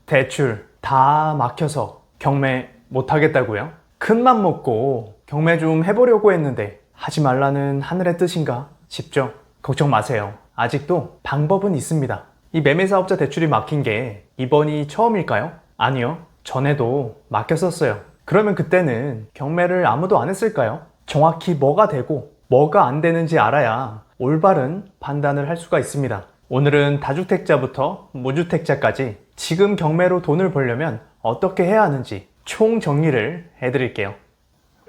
대출 다 막혀서 경매 못하겠다고요? 큰맘 먹고 경매 좀 해보려고 했는데 하지 말라는 하늘의 뜻인가 싶죠? 걱정 마세요. 아직도 방법은 있습니다. 이 매매사업자 대출이 막힌 게 이번이 처음일까요? 아니요. 전에도 막혔었어요. 그러면 그때는 경매를 아무도 안 했을까요? 정확히 뭐가 되고 뭐가 안 되는지 알아야 올바른 판단을 할 수가 있습니다. 오늘은 다주택자부터 무주택자까지 지금 경매로 돈을 벌려면 어떻게 해야 하는지 총 정리를 해드릴게요.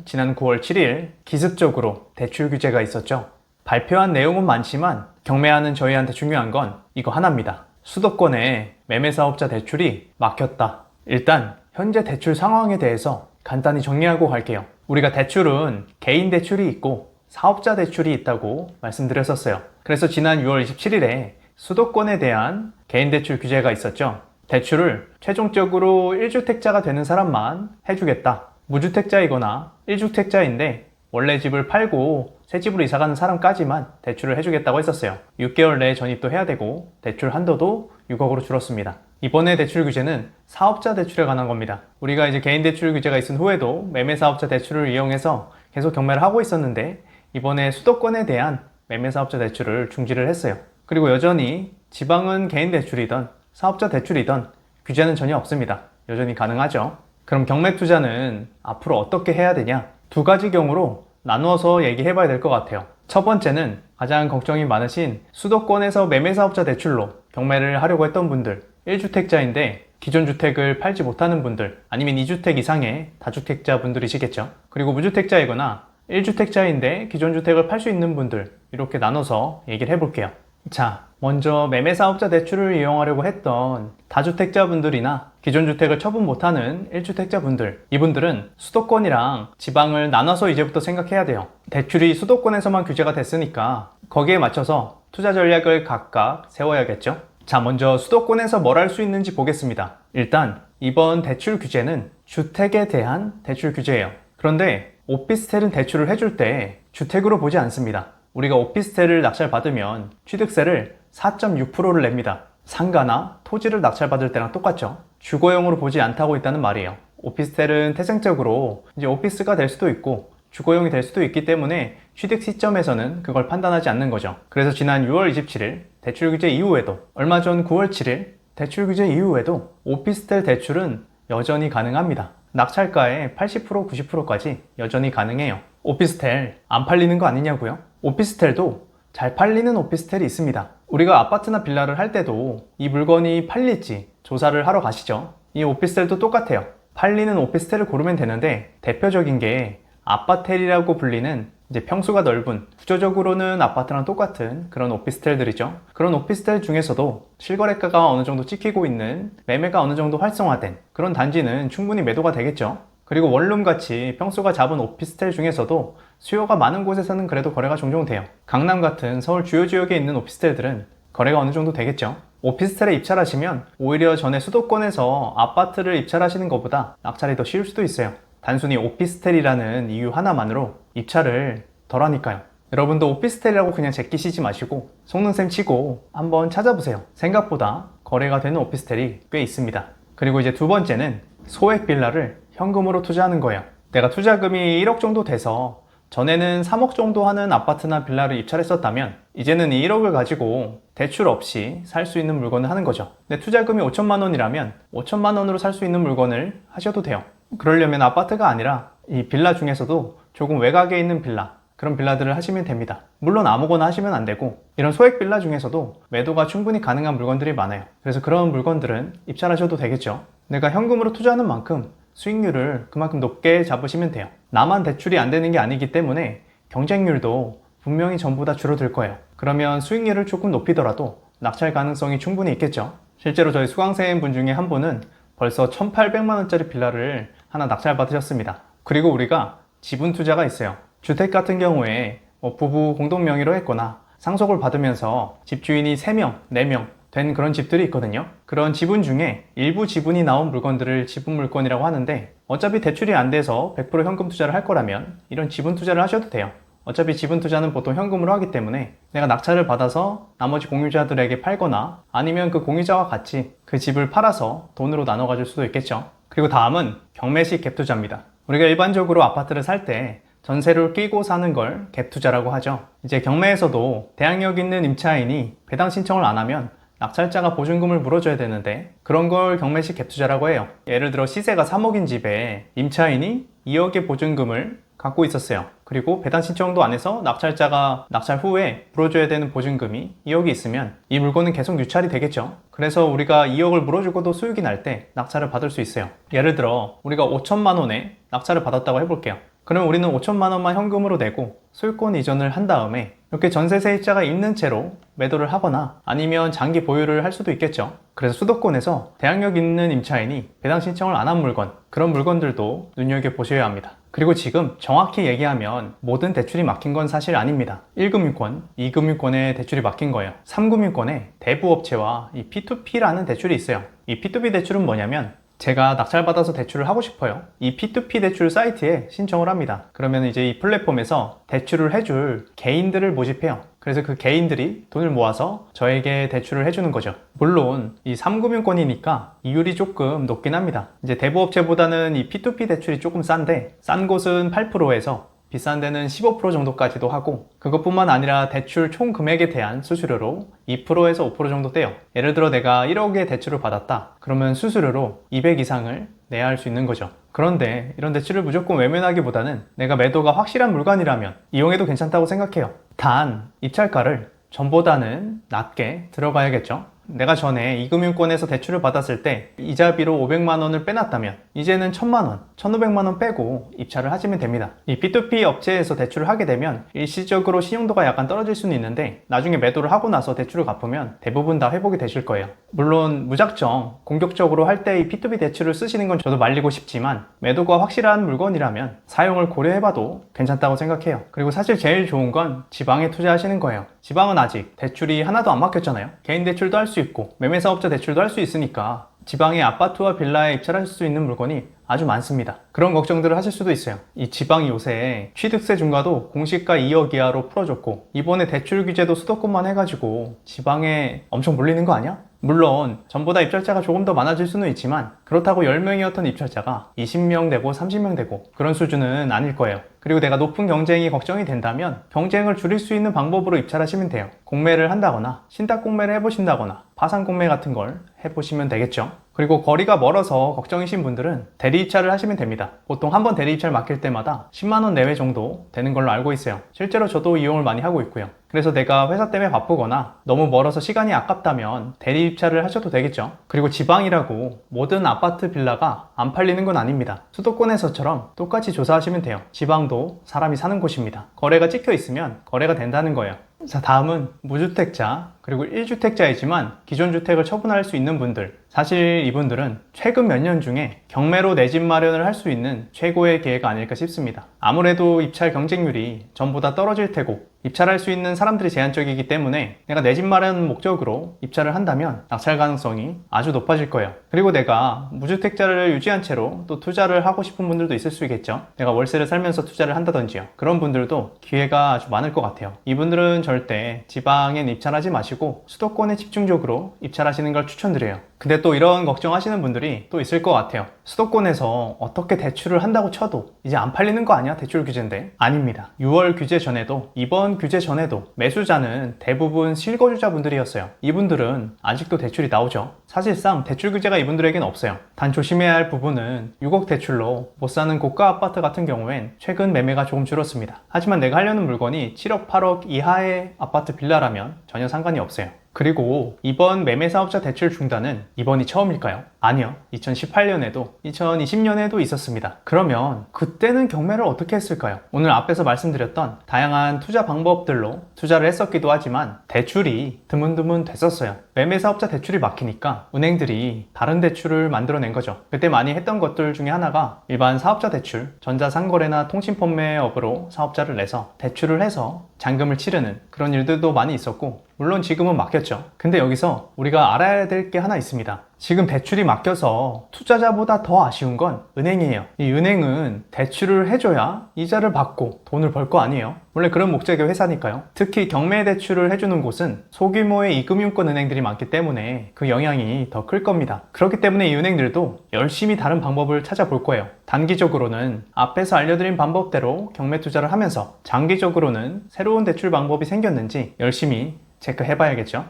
지난 9월 7일 기습적으로 대출 규제가 있었죠. 발표한 내용은 많지만 경매하는 저희한테 중요한 건 이거 하나입니다. 수도권에 매매사업자 대출이 막혔다. 일단 현재 대출 상황에 대해서 간단히 정리하고 갈게요. 우리가 대출은 개인 대출이 있고 사업자 대출이 있다고 말씀드렸었어요. 그래서 지난 6월 27일에 수도권에 대한 개인 대출 규제가 있었죠. 대출을 최종적으로 1주택자가 되는 사람만 해주겠다. 무주택자이거나 1주택자인데 원래 집을 팔고 새 집으로 이사가는 사람까지만 대출을 해주겠다고 했었어요. 6개월 내에 전입도 해야 되고 대출 한도도 6억으로 줄었습니다. 이번에 대출 규제는 사업자 대출에 관한 겁니다. 우리가 이제 개인 대출 규제가 있은 후에도 매매사업자 대출을 이용해서 계속 경매를 하고 있었는데 이번에 수도권에 대한 매매사업자 대출을 중지를 했어요. 그리고 여전히 지방은 개인 대출이던 사업자 대출이던 규제는 전혀 없습니다. 여전히 가능하죠. 그럼 경매 투자는 앞으로 어떻게 해야 되냐? 두 가지 경우로 나누어서 얘기해 봐야 될 것 같아요. 첫 번째는 가장 걱정이 많으신 수도권에서 매매사업자 대출로 경매를 하려고 했던 분들, 1주택자인데 기존 주택을 팔지 못하는 분들, 아니면 2주택 이상의 다주택자 분들이시겠죠. 그리고 무주택자이거나 1주택자인데 기존 주택을 팔 수 있는 분들, 이렇게 나눠서 얘기를 해볼게요. 자, 먼저 매매사업자 대출을 이용하려고 했던 다주택자분들이나 기존 주택을 처분 못하는 1주택자분들, 이분들은 수도권이랑 지방을 나눠서 이제부터 생각해야 돼요. 대출이 수도권에서만 규제가 됐으니까 거기에 맞춰서 투자 전략을 각각 세워야겠죠. 자, 먼저 수도권에서 뭘 할 수 있는지 보겠습니다. 일단 이번 대출 규제는 주택에 대한 대출 규제예요. 그런데 오피스텔은 대출을 해줄 때 주택으로 보지 않습니다. 우리가 오피스텔을 낙찰받으면 취득세를 4.6%를 냅니다. 상가나 토지를 낙찰받을 때랑 똑같죠. 주거용으로 보지 않다고 있다는 말이에요. 오피스텔은 태생적으로 이제 오피스가 될 수도 있고 주거용이 될 수도 있기 때문에 취득 시점에서는 그걸 판단하지 않는 거죠. 그래서 지난 6월 27일 대출 규제 이후에도, 얼마 전 9월 7일 대출 규제 이후에도 오피스텔 대출은 여전히 가능합니다. 낙찰가의 80%, 90%까지 여전히 가능해요. 오피스텔 안 팔리는 거 아니냐고요? 오피스텔도 잘 팔리는 오피스텔이 있습니다. 우리가 아파트나 빌라를 할 때도 이 물건이 팔릴지 조사를 하러 가시죠. 이 오피스텔도 똑같아요. 팔리는 오피스텔을 고르면 되는데 대표적인 게 아파텔이라고 불리는 이제 평수가 넓은, 구조적으로는 아파트랑 똑같은 그런 오피스텔들이죠. 그런 오피스텔 중에서도 실거래가가 어느 정도 찍히고 있는, 매매가 어느 정도 활성화된 그런 단지는 충분히 매도가 되겠죠. 그리고 원룸같이 평수가 작은 오피스텔 중에서도 수요가 많은 곳에서는 그래도 거래가 종종 돼요. 강남 같은 서울 주요 지역에 있는 오피스텔들은 거래가 어느 정도 되겠죠. 오피스텔에 입찰하시면 오히려 전에 수도권에서 아파트를 입찰하시는 것보다 낙찰이 더 쉬울 수도 있어요. 단순히 오피스텔이라는 이유 하나만으로 입찰을 덜 하니까요. 여러분도 오피스텔이라고 그냥 제끼시지 마시고 속는셈 치고 한번 찾아보세요. 생각보다 거래가 되는 오피스텔이 꽤 있습니다. 그리고 이제 두 번째는 소액 빌라를 현금으로 투자하는 거예요. 내가 투자금이 1억 정도 돼서 전에는 3억 정도 하는 아파트나 빌라를 입찰했었다면 이제는 이 1억을 가지고 대출 없이 살 수 있는 물건을 하는 거죠. 내 투자금이 5천만 원이라면 5천만 원으로 살 수 있는 물건을 하셔도 돼요. 그러려면 아파트가 아니라 이 빌라 중에서도 조금 외곽에 있는 빌라, 그런 빌라들을 하시면 됩니다. 물론 아무거나 하시면 안 되고 이런 소액 빌라 중에서도 매도가 충분히 가능한 물건들이 많아요. 그래서 그런 물건들은 입찰하셔도 되겠죠. 내가 현금으로 투자하는 만큼 수익률을 그만큼 높게 잡으시면 돼요. 나만 대출이 안 되는 게 아니기 때문에 경쟁률도 분명히 전부 다 줄어들 거예요. 그러면 수익률을 조금 높이더라도 낙찰 가능성이 충분히 있겠죠. 실제로 저희 수강생 분 중에 한 분은 벌써 1,800만 원짜리 빌라를 하나 낙찰 받으셨습니다. 그리고 우리가 지분 투자가 있어요. 주택 같은 경우에 부부 공동 명의로 했거나 상속을 받으면서 집주인이 3명, 4명 된 그런 집들이 있거든요. 그런 지분 중에 일부 지분이 나온 물건들을 지분 물건이라고 하는데 어차피 대출이 안 돼서 100% 현금 투자를 할 거라면 이런 지분 투자를 하셔도 돼요. 어차피 지분 투자는 보통 현금으로 하기 때문에 내가 낙찰을 받아서 나머지 공유자들에게 팔거나 아니면 그 공유자와 같이 그 집을 팔아서 돈으로 나눠 가질 수도 있겠죠. 그리고 다음은 경매식 갭 투자입니다. 우리가 일반적으로 아파트를 살 때 전세를 끼고 사는 걸 갭 투자라고 하죠. 이제 경매에서도 대항력 있는 임차인이 배당 신청을 안 하면 낙찰자가 보증금을 물어줘야 되는데 그런 걸 경매식 갭 투자라고 해요. 예를 들어 시세가 3억인 집에 임차인이 2억의 보증금을 갖고 있었어요. 그리고 배당 신청도 안 해서 낙찰자가 낙찰 후에 물어줘야 되는 보증금이 2억이 있으면 이 물건은 계속 유찰이 되겠죠. 그래서 우리가 2억을 물어주고도 수익이 날 때 낙찰을 받을 수 있어요. 예를 들어 우리가 5천만 원에 낙찰을 받았다고 해볼게요. 그럼 우리는 5천만 원만 현금으로 내고 소유권 이전을 한 다음에 이렇게 전세 세입자가 있는 채로 매도를 하거나 아니면 장기 보유를 할 수도 있겠죠. 그래서 수도권에서 대항력 있는 임차인이 배당 신청을 안 한 물건, 그런 물건들도 눈여겨보셔야 합니다. 그리고 지금 정확히 얘기하면 모든 대출이 막힌 건 사실 아닙니다. 1금융권, 2금융권에 대출이 막힌 거예요. 3금융권에 대부업체와 이 P2P라는 대출이 있어요. 이 P2P 대출은 뭐냐면 제가 낙찰받아서 대출을 하고 싶어요. 이 P2P 대출 사이트에 신청을 합니다. 그러면 이제 이 플랫폼에서 대출을 해줄 개인들을 모집해요. 그래서 그 개인들이 돈을 모아서 저에게 대출을 해주는 거죠. 물론 이 3금융권이니까 이율이 조금 높긴 합니다. 이제 대부업체보다는 이 P2P 대출이 조금 싼데 싼 곳은 8%에서 비싼 데는 15% 정도까지도 하고 그것뿐만 아니라 대출 총 금액에 대한 수수료로 2%에서 5% 정도 떼요. 예를 들어 내가 1억의 대출을 받았다. 그러면 수수료로 200 이상을 내야 할 수 있는 거죠. 그런데 이런 대출을 무조건 외면하기보다는 내가 매도가 확실한 물건이라면 이용해도 괜찮다고 생각해요. 단 입찰가를 전보다는 낮게 들어가야겠죠. 내가 전에 2금융권에서 대출을 받았을 때 이자비로 500만 원을 빼놨다면 이제는 1000만 원, 1500만 원 빼고 입찰을 하시면 됩니다. 이 P2P 업체에서 대출을 하게 되면 일시적으로 신용도가 약간 떨어질 수는 있는데 나중에 매도를 하고 나서 대출을 갚으면 대부분 다 회복이 되실 거예요. 물론 무작정 공격적으로 할 때 이 P2P 대출을 쓰시는 건 저도 말리고 싶지만 매도가 확실한 물건이라면 사용을 고려해봐도 괜찮다고 생각해요. 그리고 사실 제일 좋은 건 지방에 투자하시는 거예요. 지방은 아직 대출이 하나도 안 막혔잖아요. 개인 대출도 할 수 있고 매매사업자 대출도 할 수 있으니까 지방의 아파트와 빌라에 입찰할 수 있는 물건이 아주 많습니다. 그런 걱정들을 하실 수도 있어요. 이 지방이 요새 취득세 중과도 공시가 2억 이하로 풀어줬고 이번에 대출 규제도 수도권만 해가지고 지방에 엄청 몰리는 거 아니야? 물론 전보다 입찰자가 조금 더 많아질 수는 있지만 그렇다고 10명이었던 입찰자가 20명 되고 30명 되고 그런 수준은 아닐 거예요. 그리고 내가 높은 경쟁이 걱정이 된다면 경쟁을 줄일 수 있는 방법으로 입찰하시면 돼요. 공매를 한다거나 신탁 공매를 해보신다거나 파산 공매 같은 걸 해보시면 되겠죠. 그리고 거리가 멀어서 걱정이신 분들은 대리 입찰을 하시면 됩니다. 보통 한 번 대리 입찰 맡길 때마다 10만 원 내외 정도 되는 걸로 알고 있어요. 실제로 저도 이용을 많이 하고 있고요. 그래서 내가 회사 때문에 바쁘거나 너무 멀어서 시간이 아깝다면 대리 입찰을 하셔도 되겠죠. 그리고 지방이라고 모든 아파트 빌라가 안 팔리는 건 아닙니다. 수도권에서처럼 똑같이 조사하시면 돼요. 지방도 사람이 사는 곳입니다. 거래가 찍혀 있으면 거래가 된다는 거예요. 자, 다음은 무주택자 그리고 1주택자이지만 기존 주택을 처분할 수 있는 분들. 사실 이분들은 최근 몇 년 중에 경매로 내 집 마련을 할 수 있는 최고의 기회가 아닐까 싶습니다. 아무래도 입찰 경쟁률이 전보다 떨어질 테고 입찰할 수 있는 사람들이 제한적이기 때문에 내가 내 집 마련 목적으로 입찰을 한다면 낙찰 가능성이 아주 높아질 거예요. 그리고 내가 무주택자를 유지한 채로 또 투자를 하고 싶은 분들도 있을 수 있겠죠. 내가 월세를 살면서 투자를 한다든지요. 그런 분들도 기회가 아주 많을 것 같아요. 이분들은 절대 지방엔 입찰하지 마시고 수도권에 집중적으로 입찰하시는 걸 추천드려요. 근데 또 이런 걱정하시는 분들이 또 있을 것 같아요. 수도권에서 어떻게 대출을 한다고 쳐도 이제 안 팔리는 거 아니야? 대출 규제인데. 아닙니다. 6월 규제 전에도 이번 규제 전에도 매수자는 대부분 실거주자분들이었어요. 이분들은 아직도 대출이 나오죠. 사실상 대출 규제가 이분들에겐 없어요. 단 조심해야 할 부분은 6억 대출로 못 사는 고가 아파트 같은 경우엔 최근 매매가 조금 줄었습니다. 하지만 내가 하려는 물건이 7억, 8억 이하의 아파트 빌라라면 전혀 상관이 없어요. 그리고 이번 매매사업자 대출 중단은 이번이 처음일까요? 아니요. 2018년에도 2020년에도 있었습니다. 그러면 그때는 경매를 어떻게 했을까요? 오늘 앞에서 말씀드렸던 다양한 투자 방법들로 투자를 했었기도 하지만 대출이 드문드문 됐었어요. 매매사업자 대출이 막히니까 은행들이 다른 대출을 만들어낸 거죠. 그때 많이 했던 것들 중에 하나가 일반 사업자 대출, 전자상거래나 통신판매업으로 사업자를 내서 대출을 해서 잔금을 치르는 그런 일들도 많이 있었고 물론 지금은 막혔죠. 근데 여기서 우리가 알아야 될 게 하나 있습니다. 지금 대출이 막혀서 투자자보다 더 아쉬운 건 은행이에요. 이 은행은 대출을 해줘야 이자를 받고 돈을 벌 거 아니에요. 원래 그런 목적의 회사니까요. 특히 경매 대출을 해주는 곳은 소규모의 이금융권 은행들이 많기 때문에 그 영향이 더 클 겁니다. 그렇기 때문에 이 은행들도 열심히 다른 방법을 찾아볼 거예요. 단기적으로는 앞에서 알려드린 방법대로 경매 투자를 하면서 장기적으로는 새로운 대출 방법이 생겼는지 열심히 체크해봐야겠죠.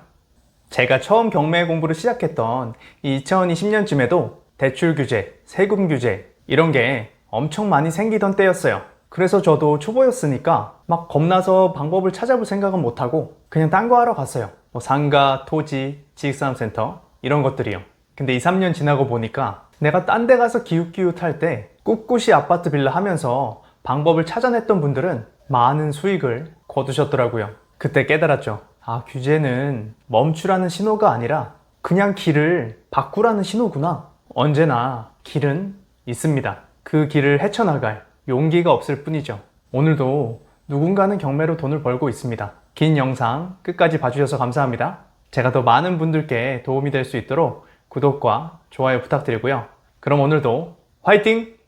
제가 처음 경매 공부를 시작했던 2020년쯤에도 대출 규제, 세금 규제 이런 게 엄청 많이 생기던 때였어요. 그래서 저도 초보였으니까 막 겁나서 방법을 찾아볼 생각은 못하고 그냥 딴 거 하러 갔어요. 뭐 상가, 토지, 지식산업센터 이런 것들이요. 근데 2, 3년 지나고 보니까 내가 딴 데 가서 기웃기웃할 때 꿋꿋이 아파트 빌라 하면서 방법을 찾아냈던 분들은 많은 수익을 거두셨더라고요. 그때 깨달았죠. 아, 규제는 멈추라는 신호가 아니라 그냥 길을 바꾸라는 신호구나. 언제나 길은 있습니다. 그 길을 헤쳐나갈 용기가 없을 뿐이죠. 오늘도 누군가는 경매로 돈을 벌고 있습니다. 긴 영상 끝까지 봐주셔서 감사합니다. 제가 더 많은 분들께 도움이 될 수 있도록 구독과 좋아요 부탁드리고요. 그럼 오늘도 화이팅!